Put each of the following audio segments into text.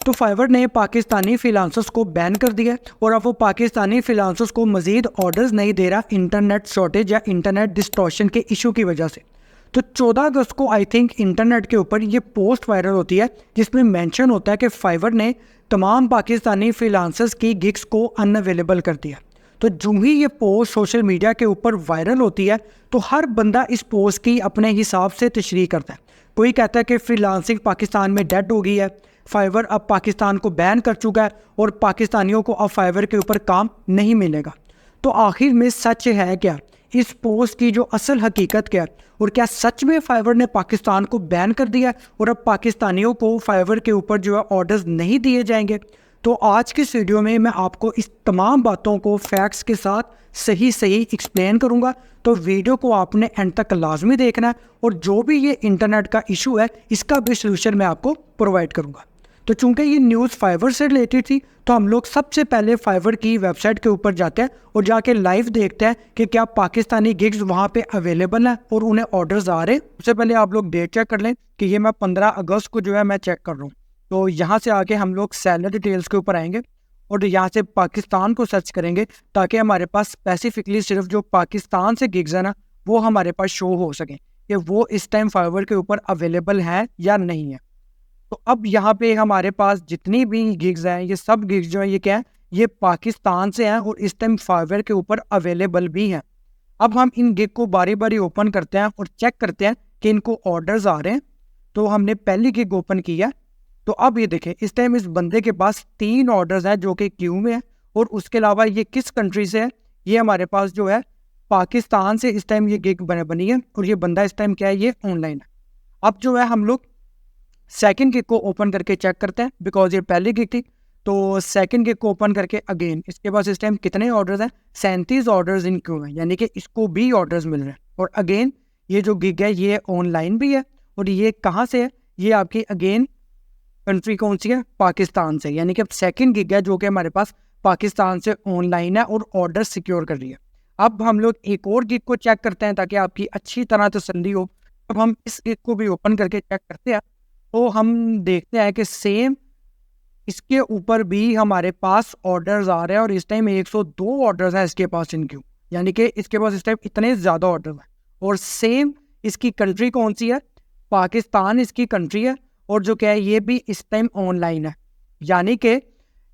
तो फाइवर ने पाकिस्तानी फ्रीलांसर्स को बैन कर दिया और अब वो पाकिस्तानी फ्रीलांसर्स को मजीद ऑर्डर्स नहीं दे रहा इंटरनेट शॉर्टेज या इंटरनेट डिस्टॉर्शन के इशू की वजह से। तो 14 अगस्त को आई थिंक इंटरनेट के ऊपर ये पोस्ट वायरल होती है जिसमें मेंशन होता है कि फाइवर ने तमाम पाकिस्तानी फ्रीलांसर्स की गिग्स को अनअवेलेबल कर दिया। तो जो ही ये पोस्ट सोशल मीडिया के ऊपर वायरल होती है तो हर बंदा इस पोस्ट की अपने हिसाब से तशरीह करता है। कोई कहता है कि फ्रीलांसिंग पाकिस्तान में डेड हो गई है, फाइवर अब पाकिस्तान को बैन कर चुका है और पाकिस्तानियों को अब फाइवर के ऊपर काम नहीं मिलेगा। तो आखिर में सच है क्या? इस पोस्ट की जो असल हकीकत क्या है और क्या सच में फाइवर ने पाकिस्तान को बैन कर दिया और अब पाकिस्तानियों को फाइवर के ऊपर जो है ऑर्डर्स नहीं दिए जाएंगे? तो आज की इस वीडियो में मैं आपको इस तमाम बातों को फैक्ट्स के साथ सही एक्सप्लेन करूंगा। तो वीडियो को आपने एंड तक लाजमी देखना है और जो भी ये इंटरनेट का इशू है इसका भी सोल्यूशन मैं आपको प्रोवाइड करूंगा। तो चूंकि ये न्यूज़ फाइवर से रिलेटेड थी तो हम लोग सबसे पहले फाइवर की वेबसाइट के ऊपर जाते हैं और जाके लाइव देखते हैं कि क्या पाकिस्तानी गिग्स वहाँ पे अवेलेबल हैं और उन्हें ऑर्डर्स आ रहे हैं। उससे पहले आप लोग डेट चेक कर लें कि ये मैं 15 अगस्त को जो है मैं चेक कर रहा हूँ। तो यहाँ से आके हम लोग सेलर डिटेल्स के ऊपर आएंगे और यहाँ से पाकिस्तान को सर्च करेंगे ताकि हमारे पास स्पेसिफिकली सिर्फ जो पाकिस्तान से गिग्स है ना वो हमारे पास शो हो सके कि वो इस टाइम फाइवर के ऊपर अवेलेबल है या नहीं है। तो अब यहाँ पे हमारे पास जितनी भी गिग्स हैं ये सब गिग्स जो है ये क्या है, ये पाकिस्तान से हैं और इस टाइम फाइवर के ऊपर अवेलेबल भी हैं। अब हम इन गिग को बारी बारी ओपन करते हैं और चेक करते हैं कि इनको ऑर्डर्स आ रहे हैं। तो हमने पहली गिग ओपन की है तो अब ये देखें इस टाइम इस बंदे के पास 3 ऑर्डर्स हैं जो कि क्यू में है और उसके अलावा ये किस कंट्री से है, ये हमारे पास जो है पाकिस्तान से इस टाइम ये गिग बनी है और ये बंदा इस टाइम क्या है, ये ऑनलाइन है। अब जो है हम लोग सेकंड गिग को ओपन करके चेक करते हैं बिकॉज ये पहली गिग थी। तो सेकंड गिग को ओपन करके अगेन इसके पास इस टाइम कितने ऑर्डर्स हैं, 37 ऑर्डर्स इन क्यू हैं, यानी कि इसको भी ऑर्डर्स मिल रहे हैं। और अगेन ये जो गिग है ये ऑनलाइन भी है और ये कहाँ से है, ये आपकी अगेन कंट्री कौन सी है, पाकिस्तान से, यानी कि अब सेकंड गिग है जो कि हमारे पास पाकिस्तान से ऑनलाइन है और ऑर्डर सिक्योर कर रही है। अब हम लोग एक और गिग को चेक करते हैं ताकि आपकी अच्छी तरह तसल्ली हो। अब हम इस गिग को भी ओपन करके चेक करते हैं तो हम देखते हैं कि सेम इसके ऊपर भी हमारे पास ऑर्डर्स आ रहे हैं और इस टाइम 102 ऑर्डर्स हैं इसके पास इन क्यू, यानी कि इसके पास इस टाइम इतने ज़्यादा ऑर्डर हैं। और सेम इसकी कंट्री कौन सी है, पाकिस्तान इसकी कंट्री है और जो क्या है ये भी इस टाइम ऑनलाइन है, यानी कि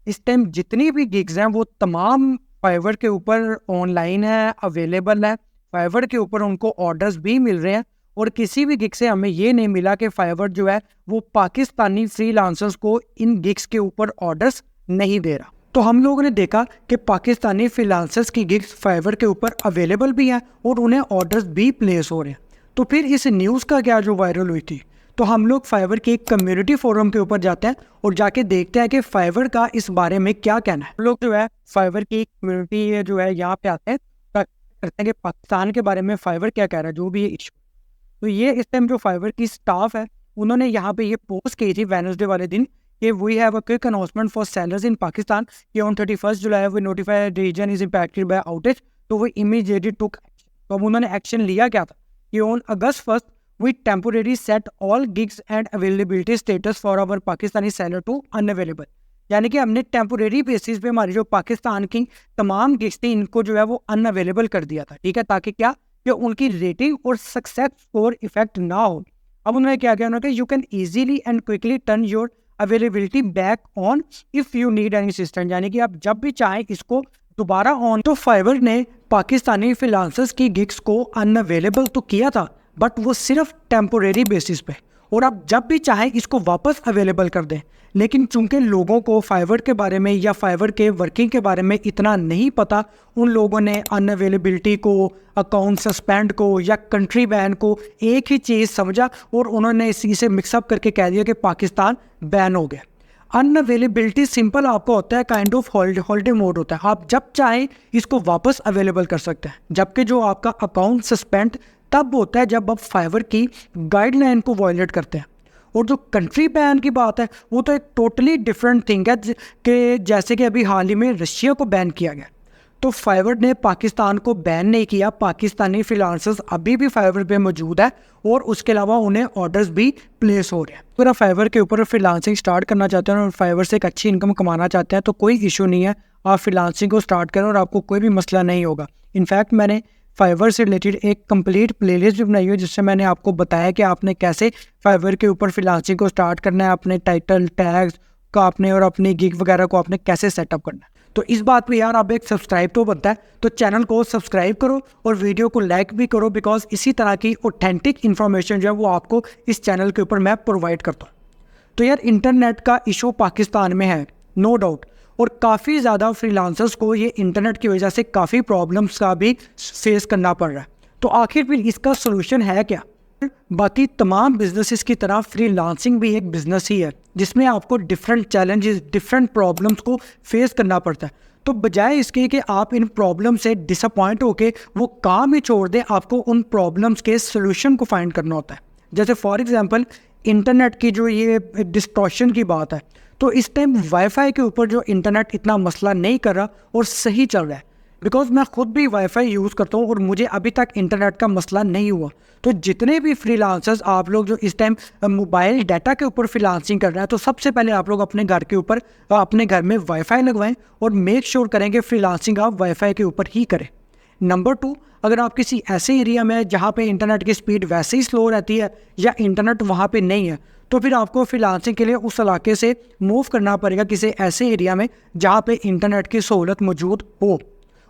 इस टाइम जितनी भी गिग्स हैं वो तमाम फाइवर के ऊपर ऑनलाइन है, अवेलेबल है। फाइवर के ऊपर उनको ऑर्डर्स भी मिल रहे हैं और किसी भी गिग से हमें ये नहीं मिला कि फाइवर जो है वो पाकिस्तानी फ्रीलांसर्स को इन गिग्स के ऊपर ऑर्डर्स नहीं दे रहा। तो हम लोगों ने देखा कि पाकिस्तानी फ्रीलांसर्स की गिग्स फाइवर के ऊपर अवेलेबल भी हैं और उन्हें ऑर्डर्स भी प्लेस हो रहे हैं। तो फिर इस न्यूज़ का क्या जो वायरल हुई थी, तो हम लोग फाइवर के एक कम्युनिटी फोरम के ऊपर जाते हैं और जाके देखते हैं कि फाइवर का इस बारे में क्या कहना है। हम लोग जो है फाइवर की कम्युनिटी जो है यहाँ पे आते हैं, करते हैं कि पाकिस्तान के बारे में फाइवर क्या कह रहा है, जो भी ये इशू। तो ये इस टाइम जो फाइवर की स्टाफ है उन्होंने यहाँ पे ये पोस्ट की थी वेडनेसडे वाले दिन कि we have a quick announcement for sellers in Pakistan कि on 31 July we notify region is impacted by outage. तो वो इमीडिएटली टुक एक्शन। तो अब उन्होंने एक्शन लिया क्या था कि on August 1 we temporary set all gigs and availability status for our Pakistani seller to unavailable, यानी कि हमने टेम्पोरेरी बेसिस पे हमारी जो पाकिस्तान की तमाम गिग्स थी इनको जो है वो अनअवेलेबल कर दिया था, ठीक है, ताकि क्या कि उनकी रेटिंग और सक्सेस स्कोर इफेक्ट ना हो। अब उन्होंने क्या किया, उन्होंने you can easily and quickly turn your availability back on if you need any assistant, यानी कि आप जब भी चाहें इसको दोबारा ऑन। तो फाइवर ने पाकिस्तानी फ्रीलांसर्स की गिग्स को अनअवेलेबल तो किया था बट वो सिर्फ टेम्पोरेरी बेसिस पे, और आप जब भी चाहें इसको वापस अवेलेबल कर दें। लेकिन चूंकि लोगों को फाइवर के बारे में या फाइवर के वर्किंग के बारे में इतना नहीं पता, उन लोगों ने अनअवेलेबिलिटी को, अकाउंट सस्पेंड को या कंट्री बैन को एक ही चीज़ समझा और उन्होंने इसी से मिक्सअप करके कह दिया कि पाकिस्तान बैन हो गया। अनअवेलेबिलिटी सिंपल आपको होता है काइंड ऑफ हॉलिडे मोड होता है, आप जब चाहें इसको वापस अवेलेबल कर सकते हैं। जबकि जो आपका अकाउंट सस्पेंड तब होता है जब आप फाइवर की गाइडलाइन को वायलेट करते हैं। और जो कंट्री बैन की बात है वो तो एक टोटली डिफरेंट थिंग है कि जैसे कि अभी हाल ही में रशिया को बैन किया गया। तो फाइवर ने पाकिस्तान को बैन नहीं किया, पाकिस्तानी फ्रीलांसर्स अभी भी फाइवर पे मौजूद है और उसके अलावा उन्हें ऑर्डर्स भी प्लेस हो रहे हैं। अगर आप फाइवर के ऊपर फ्रीलांसिंग स्टार्ट करना चाहते हैं और फाइवर से एक अच्छी इनकम कमाना चाहते हैं तो कोई इशू नहीं है, आप फ्रीलांसिंग को स्टार्ट करें और आपको कोई भी मसला नहीं होगा। इनफैक्ट मैंने फाइवर से रिलेटेड एक कंप्लीट प्लेलिस्ट भी बनाई है जिससे मैंने आपको बताया कि आपने कैसे फाइवर के ऊपर फ्रीलांसिंग को स्टार्ट करना है, अपने टाइटल टैग्स का आपने और अपनी गिग वगैरह को आपने कैसे सेटअप करना है। तो इस बात पे यार आप एक सब्सक्राइब तो बनता है, तो चैनल को सब्सक्राइब करो और वीडियो को लाइक भी करो, बिकॉज इसी तरह की ऑथेंटिक इन्फॉर्मेशन जो है वो आपको इस चैनल के ऊपर मैं प्रोवाइड करता हूँ। तो यार इंटरनेट का इशू पाकिस्तान में है, नो डाउट, और काफ़ी ज़्यादा फ्रीलांसर्स को ये इंटरनेट की वजह से काफ़ी प्रॉब्लम्स का भी फेस करना पड़ रहा है। तो आखिर फिर इसका सोल्यूशन है क्या? बाकी तमाम बिजनेसेस की तरह फ्रीलांसिंग भी एक बिजनेस ही है जिसमें आपको डिफरेंट चैलेंजेस, डिफरेंट प्रॉब्लम्स को फेस करना पड़ता है। तो बजाय इसके कि आप इन प्रॉब्लम से डिसअपॉइंट होके वो काम ही छोड़ दें, आपको उन प्रॉब्लम्स के सोल्यूशन को फाइंड करना होता है। जैसे फॉर एग्जांपल इंटरनेट की जो ये डिस्टॉर्शन की बात है, तो इस टाइम वाईफाई के ऊपर जो इंटरनेट इतना मसला नहीं कर रहा और सही चल रहा है, बिकॉज मैं खुद भी वाईफाई यूज़ करता हूँ और मुझे अभी तक इंटरनेट का मसला नहीं हुआ। तो जितने भी फ्रीलांसर्स आप लोग जो इस टाइम मोबाइल डाटा के ऊपर फ्रीलांसिंग कर रहे हैं, तो सबसे पहले आप लोग अपने घर के ऊपर अपने घर में वाईफाई लगवाएं और मेक श्योर करें कि फ्रीलांसिंग आप वाईफाई के ऊपर ही करें। नंबर 2, अगर आप किसी ऐसे एरिया में जहाँ पे इंटरनेट की स्पीड वैसे ही स्लो रहती है या इंटरनेट वहाँ पे नहीं है, तो फिर आपको फ्रीलांसिंग के लिए उस इलाके से मूव करना पड़ेगा किसी ऐसे एरिया में जहाँ पे इंटरनेट की सहूलत मौजूद हो।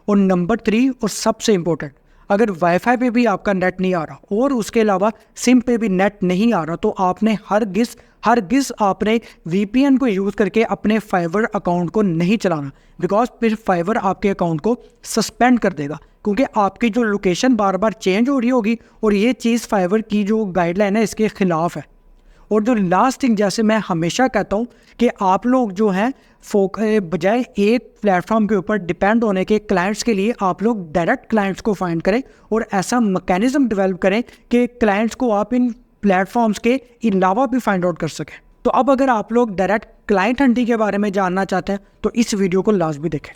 और नंबर 3 और सबसे इम्पोर्टेंट, अगर वाईफाई पे भी आपका नेट नहीं आ रहा और उसके अलावा सिम पे भी नेट नहीं आ रहा, तो आपने हरगिज़ आपने VPN को यूज़ करके अपने फाइवर अकाउंट को नहीं चलाना, बिकॉज फिर फाइवर आपके अकाउंट को सस्पेंड कर देगा, क्योंकि आपकी जो लोकेशन बार बार चेंज हो रही होगी और ये चीज़ फाइवर की जो गाइडलाइन है इसके ख़िलाफ़ है। और जो लास्ट थिंग, जैसे मैं हमेशा कहता हूँ कि आप लोग जो हैं बजाय एक प्लेटफॉर्म के ऊपर डिपेंड होने के क्लाइंट्स के लिए आप लोग डायरेक्ट क्लाइंट्स को फाइंड करें और ऐसा मैकेनिज्म डेवलप करें कि क्लाइंट्स को आप इन प्लेटफॉर्म्स के अलावा भी फाइंड आउट कर सकें। तो अब अगर आप लोग डायरेक्ट क्लाइंट हंटिंग के बारे में जानना चाहते हैं तो इस वीडियो को लाजमी देखें।